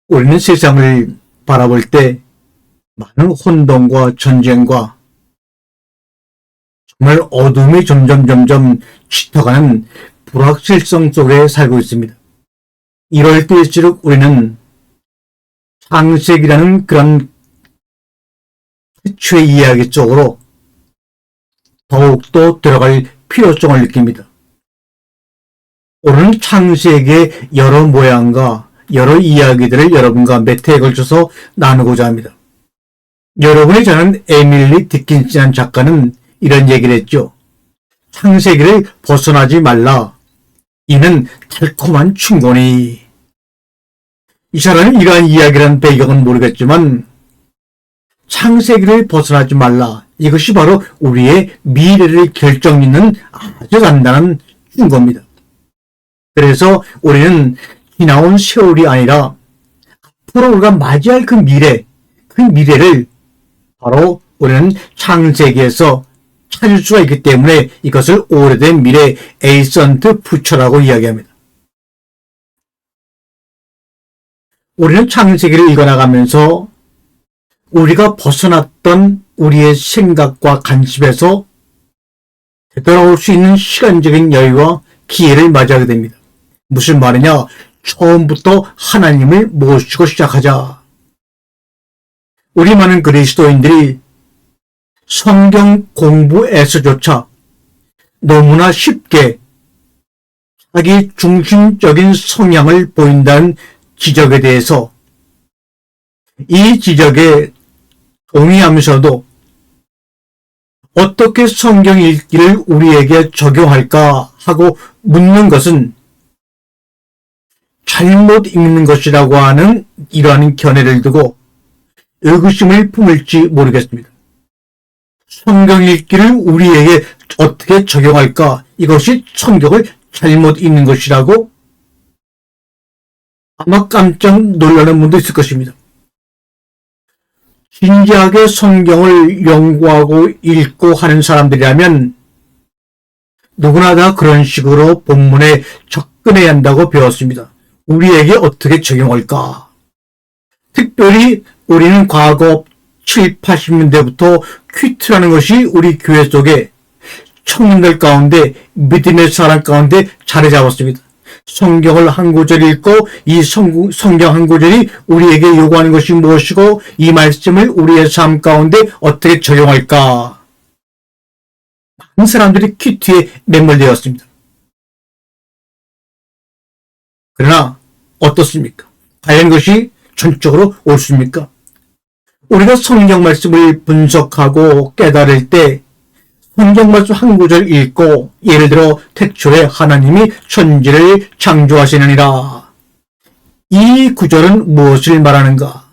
우리는 세상을 바라볼 때 많은 혼돈과 전쟁과 정말 어둠이 점점 짙어가는 불확실성 속에 살고 있습니다. 이럴 때일수록 우리는 창세기라는 그런 최초의 이야기 쪽으로 더욱더 들어갈 필요성을 느낍니다. 오늘은 창세기의 여러 모양과 여러 이야기들을 여러분과 몇 회에 걸쳐서 나누고자 합니다. 여러분이 잘 아는 에밀리 디킨슨이라는 작가는 이런 얘기를 했죠. 창세기를 벗어나지 말라. 이는 달콤한 충고니. 이 사람은 이러한 이야기라는 배경은 모르겠지만 창세기를 벗어나지 말라. 이것이 바로 우리의 미래를 결정짓는 아주 단단한 충고입니다. 그래서 우리는 지나온 세월이 아니라 앞으로 우리가 맞이할 그 미래를 바로 우리는 창세기에서 찾을 수가 있기 때문에 이것을 오래된 미래 에이선트 퓨처라고 이야기합니다. 우리는 창세기를 읽어나가면서 우리가 벗어났던 우리의 생각과 관심에서 되돌아올 수 있는 시간적인 여유와 기회를 맞이하게 됩니다. 무슨 말이냐? 처음부터 하나님을 모시고 시작하자. 우리 많은 그리스도인들이 성경 공부에서조차 너무나 쉽게 자기 중심적인 성향을 보인다는 지적에 대해서 이 지적에 동의하면서도 어떻게 성경 읽기를 우리에게 적용할까 하고 묻는 것은 잘못 읽는 것이라고 하는 이러한 견해를 두고 의구심을 품을지 모르겠습니다. 성경 읽기를 우리에게 어떻게 적용할까? 이것이 성경을 잘못 읽는 것이라고 아마 깜짝 놀라는 분도 있을 것입니다. 진지하게 성경을 연구하고 읽고 하는 사람들이라면 누구나 다 그런 식으로 본문에 접근해야 한다고 배웠습니다. 우리에게 어떻게 적용할까? 특별히 우리는 과거 7, 80년대부터 퀴트라는 것이 우리 교회 속에 청년들 가운데 믿음의 사람 가운데 자리 잡았습니다. 성경을 한 구절 읽고 이 성경 한 구절이 우리에게 요구하는 것이 무엇이고 이 말씀을 우리의 삶 가운데 어떻게 적용할까? 많은 사람들이 퀴트에 매몰되었습니다. 그러나 어떻습니까? 과연 그것이 전적으로 옳습니까? 우리가 성경 말씀을 분석하고 깨달을 때 성경 말씀 한 구절 읽고 예를 들어 태초에 하나님이 천지를 창조하시느니라. 이 구절은 무엇을 말하는가?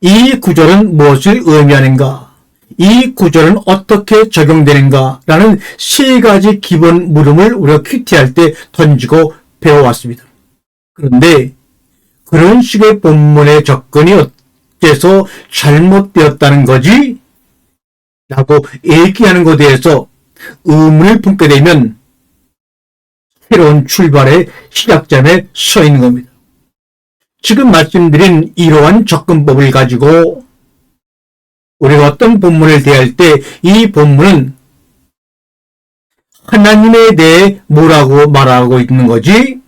이 구절은 무엇을 의미하는가? 이 구절은 어떻게 적용되는가? 라는 세 가지 기본 물음을 우리가 퀴트할 때 던지고 배워왔습니다. 그런데 그런 식의 본문의 접근이 어째서 잘못되었다는 거지? 라고 얘기하는 것에 대해서 의문을 품게 되면 새로운 출발의 시작점에 서 있는 겁니다. 지금 말씀드린 이러한 접근법을 가지고 우리가 어떤 본문을 대할 때 이 본문은 하나님에 대해 뭐라고 말하고 있는 거지?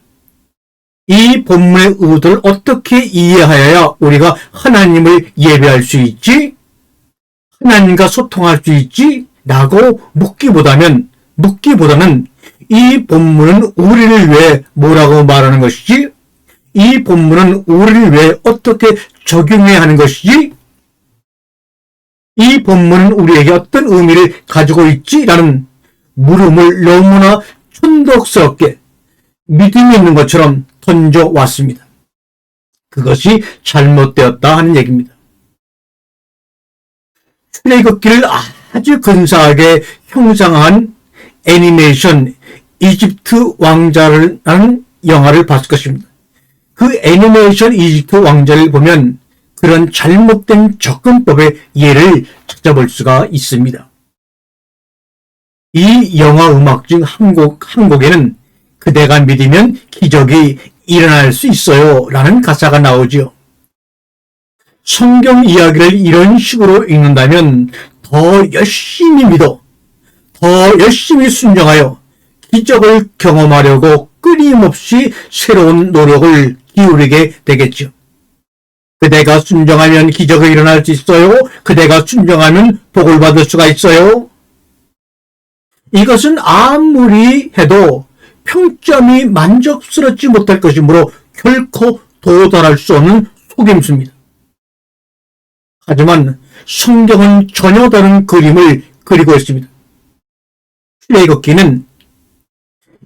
이 본문의 의도를 어떻게 이해하여야 우리가 하나님을 예배할 수 있지? 하나님과 소통할 수 있지? 라고 묻기보다는 이 본문은 우리를 위해 뭐라고 말하는 것이지? 이 본문은 우리를 위해 어떻게 적용해야 하는 것이지? 이 본문은 우리에게 어떤 의미를 가지고 있지? 라는 물음을 너무나 촌덕스럽게 믿음이 있는 것처럼 던져왔습니다. 그것이 잘못되었다 하는 얘기입니다. 출애굽기를 아주 근사하게 형상한 애니메이션 이집트 왕자라는 영화를 봤을 것입니다. 그 애니메이션 이집트 왕자를 보면 그런 잘못된 접근법의 예를 찾아볼 수가 있습니다. 이 영화 음악 중 한 곡에는 그대가 믿으면 기적이 일어날 수 있어요 라는 가사가 나오지요. 성경 이야기를 이런 식으로 읽는다면 더 열심히 믿어, 더 열심히 순종하여 기적을 경험하려고 끊임없이 새로운 노력을 기울이게 되겠죠. 그대가 순종하면 기적이 일어날 수 있어요. 그대가 순종하면 복을 받을 수가 있어요. 이것은 아무리 해도 평점이 만족스럽지 못할 것이므로 결코 도달할 수 없는 속임수입니다. 하지만 성경은 전혀 다른 그림을 그리고 있습니다. 출애굽기는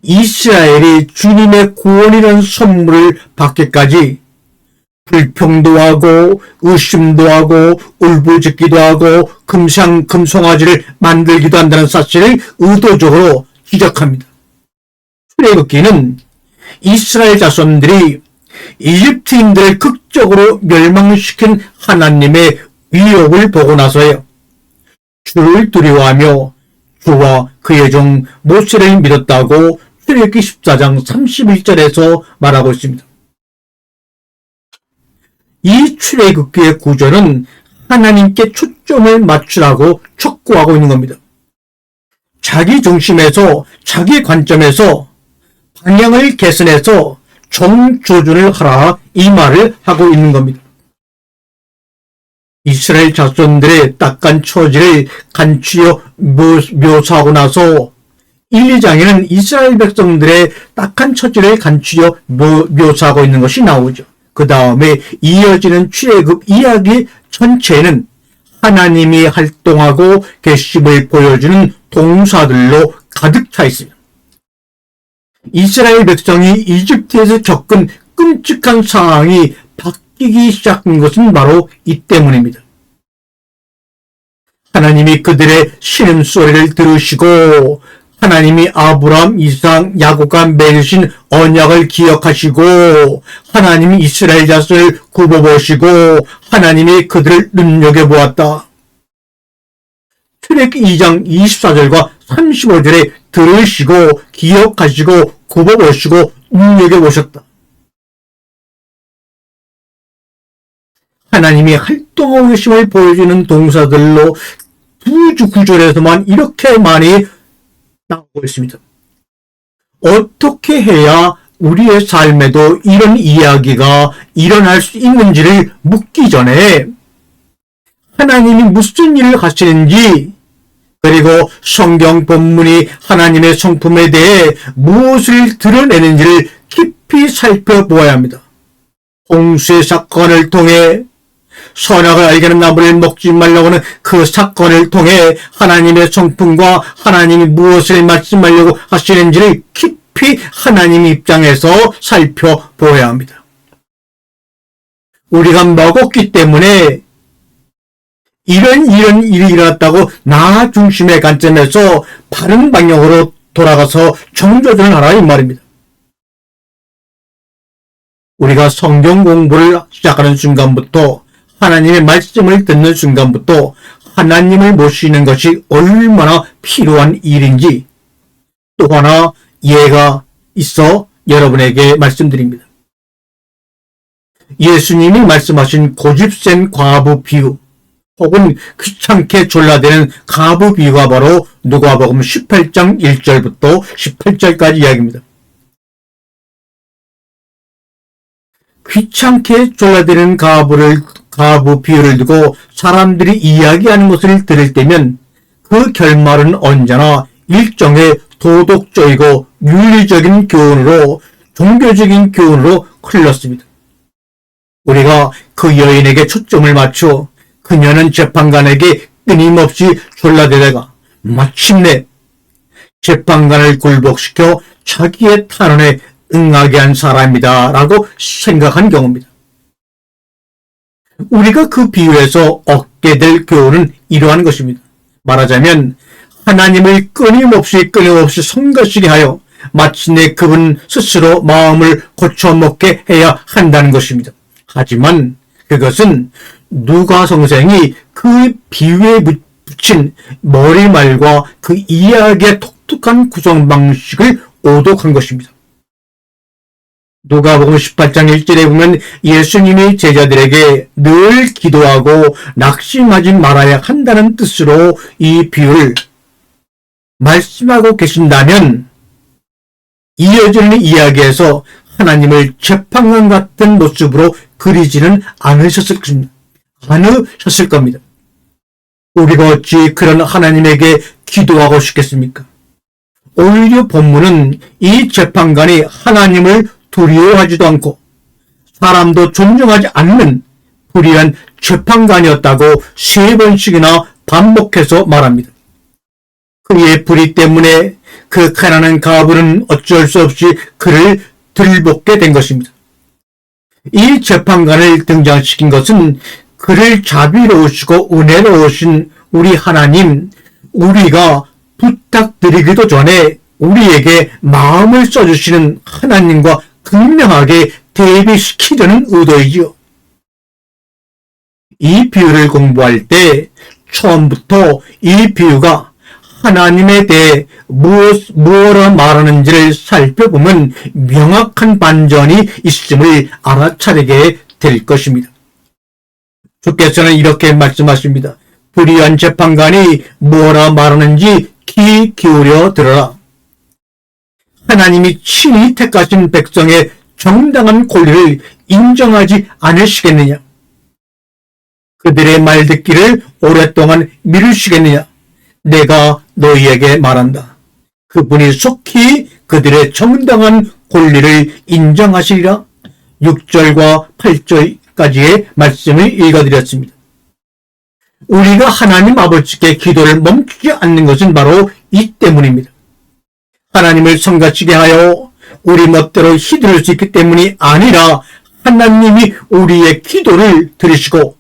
이스라엘이 주님의 구원이라는 선물을 받기까지 불평도 하고 의심도 하고 울부짖기도 하고 금송아지를 만들기도 한다는 사실을 의도적으로 지적합니다. 출애굽기는 이스라엘 자손들이 이집트인들을 극적으로 멸망시킨 하나님의 위협을 보고 나서야 주를 두려워하며 주와 그의 종 모세를 믿었다고 출애굽기 14장 31절에서 말하고 있습니다. 이 출애굽기의 구조는 하나님께 초점을 맞추라고 촉구하고 있는 겁니다. 자기 중심에서, 자기 관점에서 방향을 개선해서 정조준을 하라, 이 말을 하고 있는 겁니다. 이스라엘 자손들의 딱한 처지를 간추려 묘사하고 나서 1, 2장에는 이스라엘 백성들의 딱한 처지를 간추려 묘사하고 있는 것이 나오죠. 그 다음에 이어지는 출애굽 이야기 전체는 하나님이 활동하고 계심을 보여주는 동사들로 가득 차 있습니다. 이스라엘 백성이 이집트에서 겪은 끔찍한 상황이 바뀌기 시작한 것은 바로 이 때문입니다. 하나님이 그들의 신음소리를 들으시고 하나님이 아브라함, 이삭, 야곱과 맺으신 언약을 기억하시고 하나님이 이스라엘 자손을 굽어보시고 하나님이 그들을 눈여겨보았다. 출애굽기 2장 24절과 35절에 들으시고 기억하시고 굽어보시고 눈여겨보셨다. 하나님이 활동하고 계심을 보여주는 동사들로 두 구절에서만 이렇게 많이 나오고 있습니다. 어떻게 해야 우리의 삶에도 이런 이야기가 일어날 수 있는지를 묻기 전에 하나님이 무슨 일을 하시는지, 그리고 성경 본문이 하나님의 성품에 대해 무엇을 드러내는지를 깊이 살펴보아야 합니다. 홍수의 사건을 통해 선악을 알게 하는 나무를 먹지 말라고 하는 그 사건을 통해 하나님의 성품과 하나님이 무엇을 말씀하려고 하시는지를 깊이 하나님 입장에서 살펴보아야 합니다. 우리가 먹었기 때문에 이런 일이 일어났다고 나 중심의 관점에서 바른 방향으로 돌아가서 정조준을 하라, 이 말입니다. 우리가 성경 공부를 시작하는 순간부터, 하나님의 말씀을 듣는 순간부터 하나님을 모시는 것이 얼마나 필요한 일인지 또 하나 예가 있어 여러분에게 말씀드립니다. 예수님이 말씀하신 고집센 과부 비유 혹은 귀찮게 졸라대는 과부 비유가 바로 누가복음 18장 1절부터 18절까지 이야기입니다. 귀찮게 졸라대는 과부 비유를 두고 사람들이 이야기하는 것을 들을 때면 그 결말은 언제나 일종의 도덕적이고 윤리적인 교훈으로, 종교적인 교훈으로 흘렀습니다. 우리가 그 여인에게 초점을 맞춰 그녀는 재판관에게 끊임없이 졸라대다가 마침내 재판관을 굴복시켜 자기의 탄원에 응하게 한 사람이다 라고 생각한 경우입니다. 우리가 그 비유에서 얻게 될 교훈은 이러한 것입니다. 말하자면 하나님을 끊임없이 성가시게 하여 마침내 그분 스스로 마음을 고쳐먹게 해야 한다는 것입니다. 하지만 그것은 누가 성생이 그 비유에 붙인 머리말과 그 이야기의 독특한 구성 방식을 오독한 것입니다. 누가복음 18장 1절에 보면 예수님이 제자들에게 늘 기도하고 낙심하지 말아야 한다는 뜻으로 이 비유를 말씀하고 계신다면 이어지는 이야기에서 하나님을 재판관 같은 모습으로 그리지는 않으셨을 겁니다. 우리가 어찌 그런 하나님에게 기도하고 싶겠습니까? 오히려 본문은 이 재판관이 하나님을 두려워하지도 않고 사람도 존중하지 않는 불의한 재판관이었다고 3번씩이나 반복해서 말합니다. 그의 불의 때문에 그 가난한 가부는 어쩔 수 없이 그를 들볶게 된 것입니다. 이 재판관을 등장시킨 것은 그를 자비로우시고 은혜로우신 우리 하나님, 우리가 부탁드리기도 전에 우리에게 마음을 써주시는 하나님과 극명하게 대비시키려는 의도이지요. 이 비유를 공부할 때 처음부터 이 비유가 하나님에 대해 무엇을 말하는지를 살펴보면 명확한 반전이 있음을 알아차리게 될 것입니다. 주께서는 이렇게 말씀하십니다. 불의한 재판관이 뭐라 말하는지 귀 기울여 들어라. 하나님이 친히 택하신 백성의 정당한 권리를 인정하지 않으시겠느냐? 그들의 말 듣기를 오랫동안 미루시겠느냐? 내가 너희에게 말한다. 그분이 속히 그들의 정당한 권리를 인정하시리라. 6절과 8절까지의 말씀을 읽어드렸습니다. 우리가 하나님 아버지께 기도를 멈추지 않는 것은 바로 이 때문입니다. 하나님을 성가시게 하여 우리 멋대로 휘두를 수 있기 때문이 아니라 하나님이 우리의 기도를 들으시고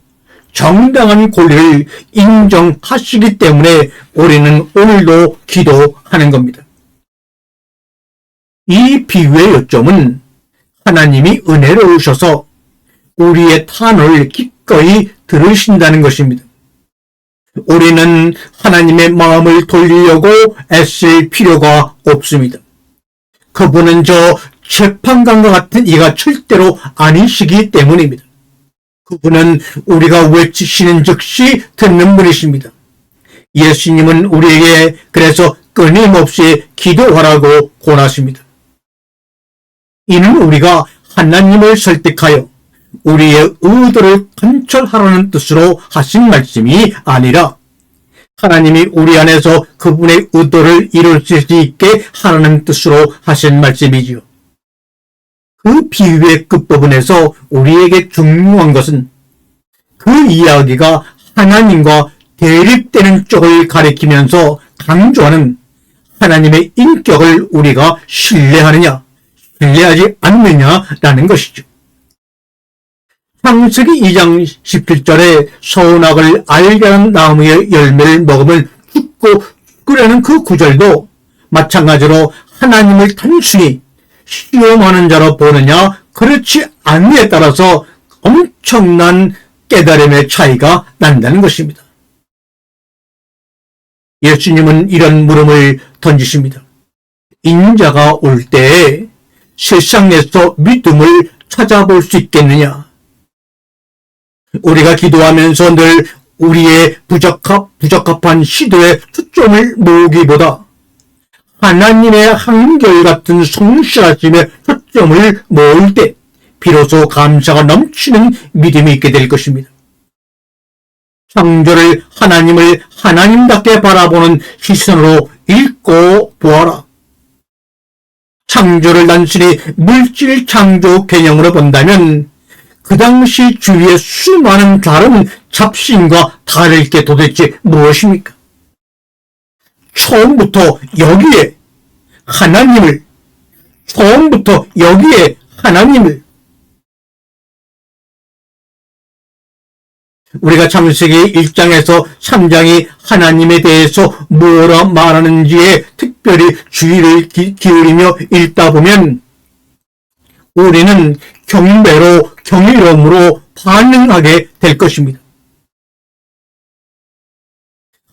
정당한 권리를 인정하시기 때문에 우리는 오늘도 기도하는 겁니다. 이 비유의 요점은 하나님이 은혜로우셔서 우리의 탄원을 기꺼이 들으신다는 것입니다. 우리는 하나님의 마음을 돌리려고 애쓸 필요가 없습니다. 그분은 저 재판관과 같은 이가 절대로 아니시기 때문입니다. 그분은 우리가 외치시는 즉시 듣는 분이십니다. 예수님은 우리에게 그래서 끊임없이 기도하라고 권하십니다. 이는 우리가 하나님을 설득하여 우리의 의도를 관철하라는 뜻으로 하신 말씀이 아니라 하나님이 우리 안에서 그분의 의도를 이룰 수 있게 하라는 뜻으로 하신 말씀이지요. 그 비유의 끝부분에서 우리에게 중요한 것은 그 이야기가 하나님과 대립되는 쪽을 가리키면서 강조하는 하나님의 인격을 우리가 신뢰하느냐, 신뢰하지 않느냐라는 것이죠. 창세기 2장 17절에 선악을 알게 하는 나무의 열매를 먹으면 죽으려는 그 구절도 마찬가지로 하나님을 단순히 시험하는 자로 보느냐 그렇지 않느냐에 따라서 엄청난 깨달음의 차이가 난다는 것입니다. 예수님은 이런 물음을 던지십니다. 인자가 올 때에 세상에서 믿음을 찾아볼 수 있겠느냐? 우리가 기도하면서 늘 우리의 부적합한 시도에 초점을 모으기보다 하나님의 한결같은 성실하심에 초점을 모을 때 비로소 감사가 넘치는 믿음이 있게 될 것입니다. 창조를 하나님을 하나님답게 바라보는 시선으로 읽고 보아라. 창조를 단순히 물질 창조 개념으로 본다면 그 당시 주위의 수많은 다른 잡신과 다를 게 도대체 무엇입니까? 처음부터 여기에 하나님을 우리가 창세기 1장에서 3장이 하나님에 대해서 뭐라 말하는지에 특별히 주의를 기울이며 읽다 보면 우리는 경배로 경이로움으로 반응하게 될 것입니다.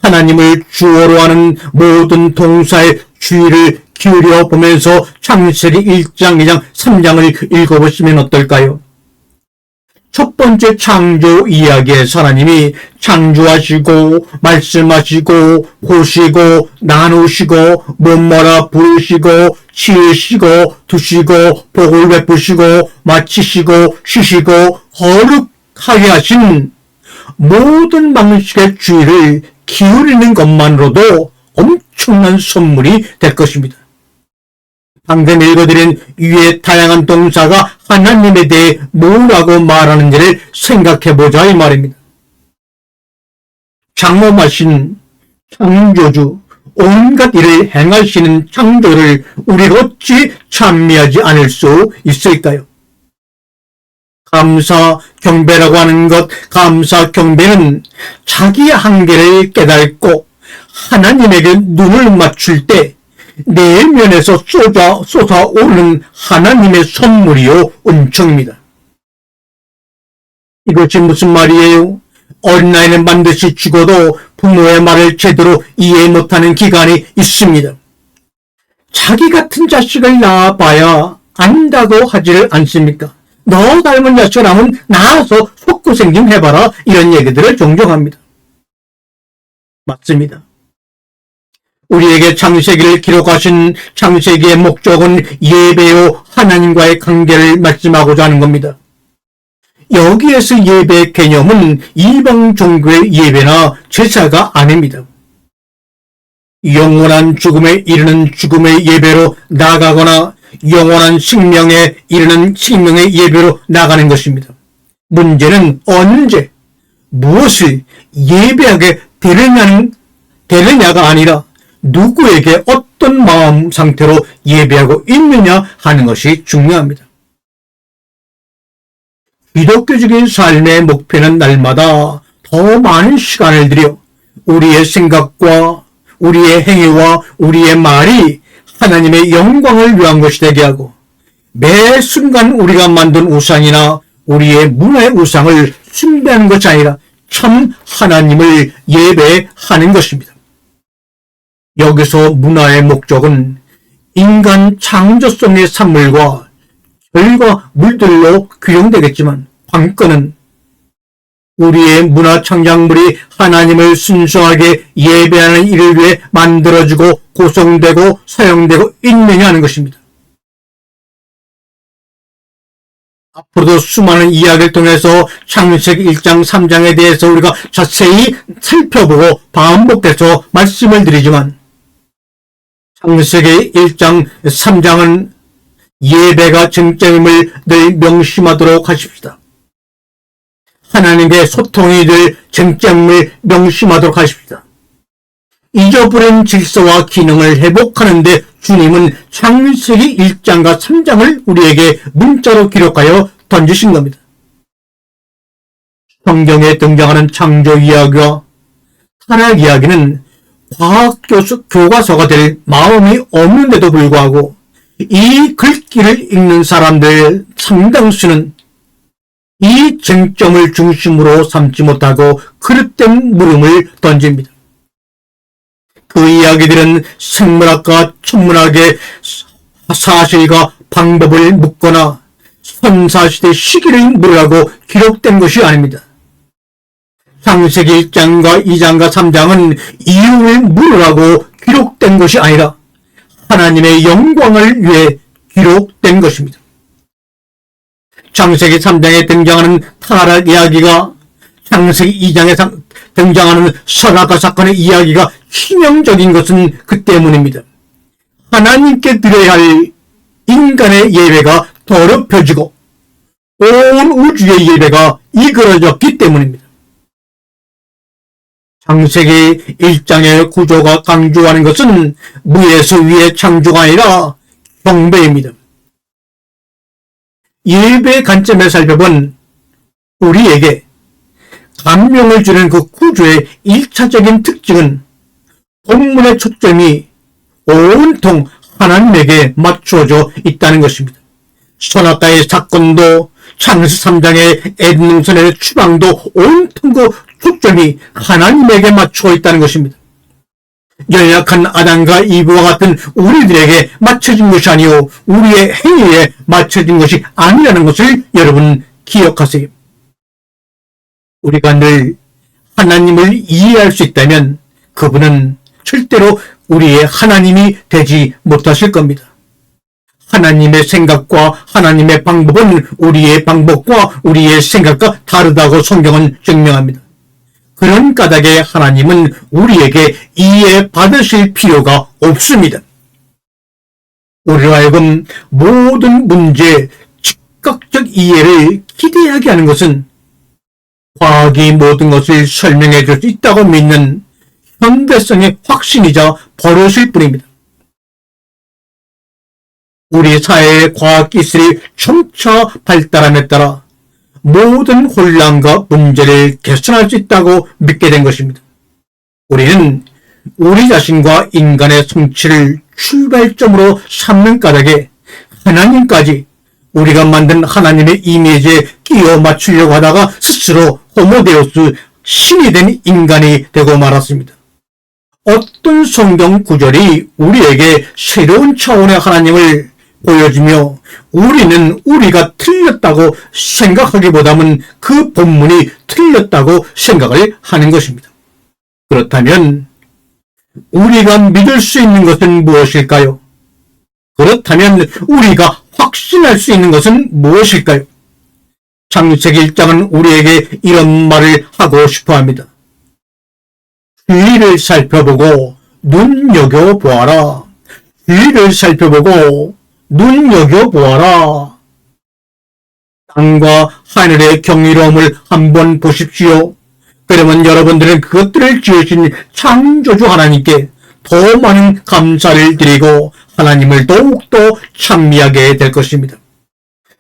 하나님을 주어로 하는 모든 동사의 주의를 기울여 보면서 창세기 1장, 2장, 3장을 읽어보시면 어떨까요? 첫 번째 창조 이야기에서 하나님이 창조하시고 말씀하시고 보시고 나누시고 뭐뭐라 부르시고 지으시고 두시고 복을 베푸시고 마치시고 쉬시고 거룩하게 하신 모든 방식의 주의를 기울이는 것만으로도 엄청난 선물이 될 것입니다. 방금 읽어드린 위의 다양한 동사가 하나님에 대해 뭐라고 말하는지를 생각해보자 이 말입니다. 장엄하신 창조주, 온갖 일을 행하시는 창조를 우리가 어찌 찬미하지 않을 수 있을까요? 감사 경배라고 하는 것, 감사 경배는 자기의 한계를 깨닫고 하나님에게 눈을 맞출 때 내면에서 쏟아오는 하나님의 선물이요 은총입니다. 이것이 무슨 말이에요? 어린 나이는 반드시 죽어도 부모의 말을 제대로 이해 못하는 기간이 있습니다. 자기 같은 자식을 낳아봐야 안다고 하지를 않습니까? 너 닮은 자식을 낳으면 낳아서 속고생 좀 해봐라, 이런 얘기들을 종종 합니다. 맞습니다. 우리에게 창세기를 기록하신 창세기의 목적은 예배요 하나님과의 관계를 말씀하고자 하는 겁니다. 여기에서 예배의 개념은 이방 종교의 예배나 제사가 아닙니다. 영원한 죽음에 이르는 죽음의 예배로 나가거나 영원한 생명에 이르는 생명의 예배로 나가는 것입니다. 문제는 언제, 무엇을 예배하게 되느냐가 아니라 누구에게 어떤 마음 상태로 예배하고 있느냐 하는 것이 중요합니다. 기독교적인 삶의 목표는 날마다 더 많은 시간을 들여 우리의 생각과 우리의 행위와 우리의 말이 하나님의 영광을 위한 것이 되게 하고 매 순간 우리가 만든 우상이나 우리의 문화의 우상을 숭배하는 것이 아니라 참 하나님을 예배하는 것입니다. 여기서 문화의 목적은 인간 창조성의 산물과 별과 물들로 규정되겠지만 관건은 우리의 문화 창작물이 하나님을 순수하게 예배하는 일을 위해 만들어지고 구성되고 사용되고 있느냐 하는 것입니다. 앞으로도 수많은 이야기를 통해서 창세기 1장 3장에 대해서 우리가 자세히 살펴보고 반복해서 말씀을 드리지만 창세기 1장 3장은 예배가 정점임을 늘 명심하도록 하십시다. 하나님의 소통이 늘 정점임을 명심하도록 하십시다. 잊어버린 질서와 기능을 회복하는 데 주님은 창세기 1장과 3장을 우리에게 문자로 기록하여 던지신 겁니다. 성경에 등장하는 창조 이야기와 타락 이야기는 과학 교과서가 될 마음이 없는데도 불구하고 이 글귀를 읽는 사람들 상당수는 이 쟁점을 중심으로 삼지 못하고 그릇된 물음을 던집니다. 그 이야기들은 생물학과 천문학의 사실과 방법을 묻거나 선사시대 시기를 물으라고 기록된 것이 아닙니다. 창세기 1장과 2장과 3장은 이유를 물으라고 기록된 것이 아니라 하나님의 영광을 위해 기록된 것입니다. 창세기 3장에 등장하는 타락 이야기가 창세기 2장에 등장하는 설악과 사건의 이야기가 치명적인 것은 그 때문입니다. 하나님께 드려야 할 인간의 예배가 더럽혀지고 온 우주의 예배가 이그러졌기 때문입니다. 창세기 1장의 구조가 강조하는 것은 무에서 위의 창조가 아니라 경배입니다. 예배의 관점에 살펴본 우리에게 감명을 주는 그 구조의 1차적인 특징은 본문의 초점이 온통 하나님에게 맞추어져 있다는 것입니다. 선악과의 사건도 창세기 3장의 에덴 동산의 추방도 온통 그 초점이 하나님에게 맞추어 있다는 것입니다. 연약한 아담과 이브와 같은 우리들에게 맞춰진 것이 아니요 우리의 행위에 맞춰진 것이 아니라는 것을 여러분 기억하세요. 우리가 늘 하나님을 이해할 수 있다면 그분은 절대로 우리의 하나님이 되지 못하실 겁니다. 하나님의 생각과 하나님의 방법은 우리의 방법과 우리의 생각과 다르다고 성경은 증명합니다. 그런 까닭에 하나님은 우리에게 이해받으실 필요가 없습니다. 우리로 하여금 모든 문제의 즉각적 이해를 기대하게 하는 것은 과학이 모든 것을 설명해 줄 수 있다고 믿는 현대성의 확신이자 버릇일 뿐입니다. 우리 사회의 과학기술이 점차 발달함에 따라 모든 혼란과 문제를 개선할 수 있다고 믿게 된 것입니다. 우리는 우리 자신과 인간의 성취를 출발점으로 삼는 까닭에 하나님까지 우리가 만든 하나님의 이미지에 끼워 맞추려고 하다가 스스로 호모데우스, 신이 된 인간이 되고 말았습니다. 어떤 성경 구절이 우리에게 새로운 차원의 하나님을 보여주며 우리는 우리가 틀렸다고 생각하기보다는 그 본문이 틀렸다고 생각을 하는 것입니다. 그렇다면 우리가 믿을 수 있는 것은 무엇일까요? 그렇다면 우리가 확신할 수 있는 것은 무엇일까요? 창세기 1장은 우리에게 이런 말을 하고 싶어합니다. 주위를 살펴보고 눈여겨보아라. 주위를 살펴보고 눈여겨보아라. 땅과 하늘의 경이로움을 한번 보십시오. 그러면 여러분들은 그것들을 지으신 창조주 하나님께 더 많은 감사를 드리고 하나님을 더욱더 찬미하게 될 것입니다.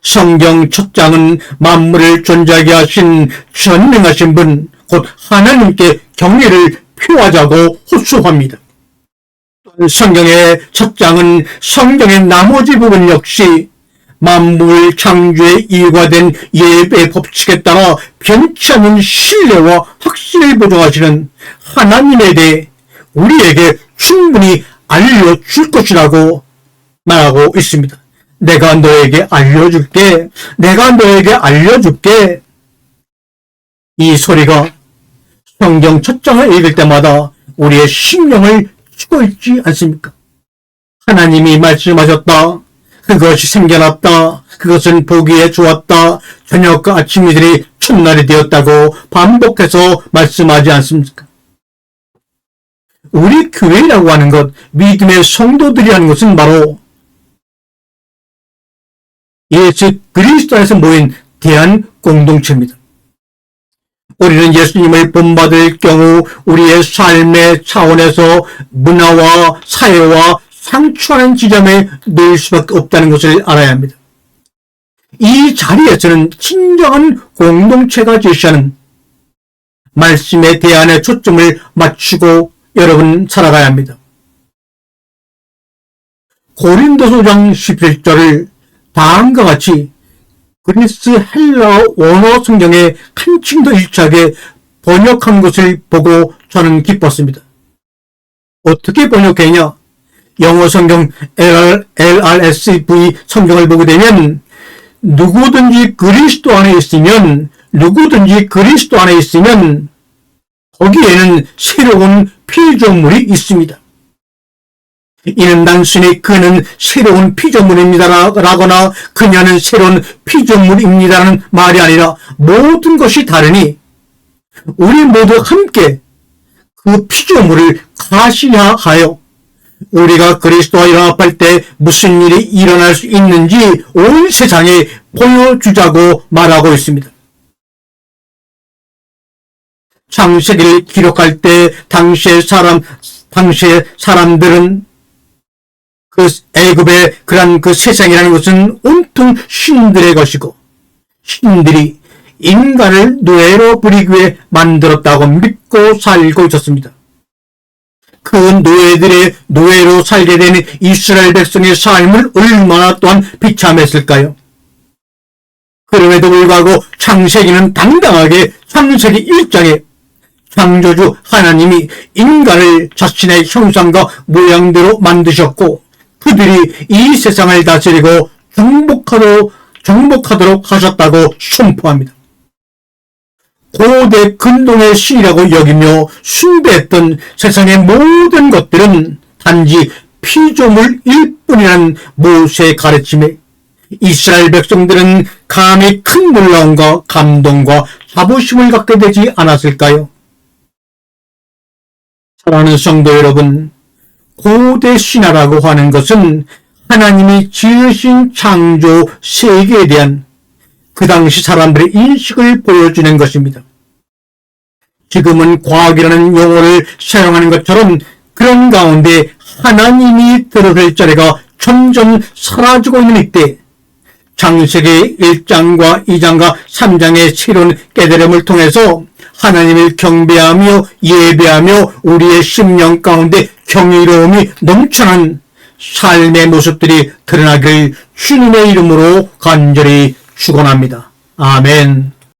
성경 첫 장은 만물을 존재하게 하신 전능하신 분, 곧 하나님께 경외를 표하자고 호소합니다. 성경의 첫 장은 성경의 나머지 부분 역시 만물 창조에 일과된 예배 법칙에 따라 변치 않는 신뢰와 확신을 보장하시는 하나님에 대해 우리에게 충분히 알려줄 것이라고 말하고 있습니다. 내가 너에게 알려줄게. 내가 너에게 알려줄게. 이 소리가 성경 첫 장을 읽을 때마다 우리의 심령을 치고 있지 않습니까? 하나님이 말씀하셨다. 그것이 생겨났다. 그것은 보기에 좋았다. 저녁과 아침이들이 첫날이 되었다고 반복해서 말씀하지 않습니까? 우리 교회라고 하는 것, 믿음의 성도들이라는 것은 바로 예수 그리스도 안에서 모인 대한 공동체입니다. 우리는 예수님을 본받을 경우 우리의 삶의 차원에서 문화와 사회와 상충하는 지점에 놓일 수밖에 없다는 것을 알아야 합니다. 이 자리에서는 진정한 공동체가 제시하는 말씀의 대안에 초점을 맞추고 여러분 살아가야 합니다. 고린도서 5장 17절을 다음과 같이 그리스 헬라어 원어 성경에 한층 더 일치하게 번역한 것을 보고 저는 기뻤습니다. 어떻게 번역했냐? 영어 성경 LRSV 성경을 보게 되면 누구든지 그리스도 안에 있으면 거기에는 새로운 피조물이 있습니다. 이는 단순히 그는 새로운 피조물입니다라거나 그녀는 새로운 피조물입니다라는 말이 아니라 모든 것이 다르니 우리 모두 함께 그 피조물을 가시하여 우리가 그리스도와 연합할 때 무슨 일이 일어날 수 있는지 온 세상에 보여주자고 말하고 있습니다. 창세기를 기록할 때 당시의 사람들은 그 애굽의 그런 그 세상이라는 것은 온통 신들의 것이고 신들이 인간을 노예로 부리기 위해 만들었다고 믿고 살고 있었습니다. 그 노예들의 노예로 살게 되는 이스라엘 백성의 삶을 얼마나 또한 비참했을까요? 그럼에도 불구하고 창세기는 당당하게 창세기 1장에 창조주 하나님이 인간을 자신의 형상과 모양대로 만드셨고 그들이 이 세상을 다스리고 정복하도록 하셨다고 선포합니다. 고대 근동의 신이라고 여기며 숭배했던 세상의 모든 것들은 단지 피조물일 뿐이라는 모세의 가르침에 이스라엘 백성들은 감히 큰 놀라움과 감동과 자부심을 갖게 되지 않았을까요? 사랑하는 성도 여러분, 고대 신화라고 하는 것은 하나님이 지으신 창조 세계에 대한 그 당시 사람들의 인식을 보여주는 것입니다. 지금은 과학이라는 용어를 사용하는 것처럼 그런 가운데 하나님이 들어설 자리가 점점 사라지고 있는 이때 창세기 1장과 2장과 3장의 새로운 깨달음을 통해서 하나님을 경배하며 예배하며 우리의 심령 가운데 경이로움이 넘쳐난 삶의 모습들이 드러나기를 주님의 이름으로 간절히 축원합니다. 아멘.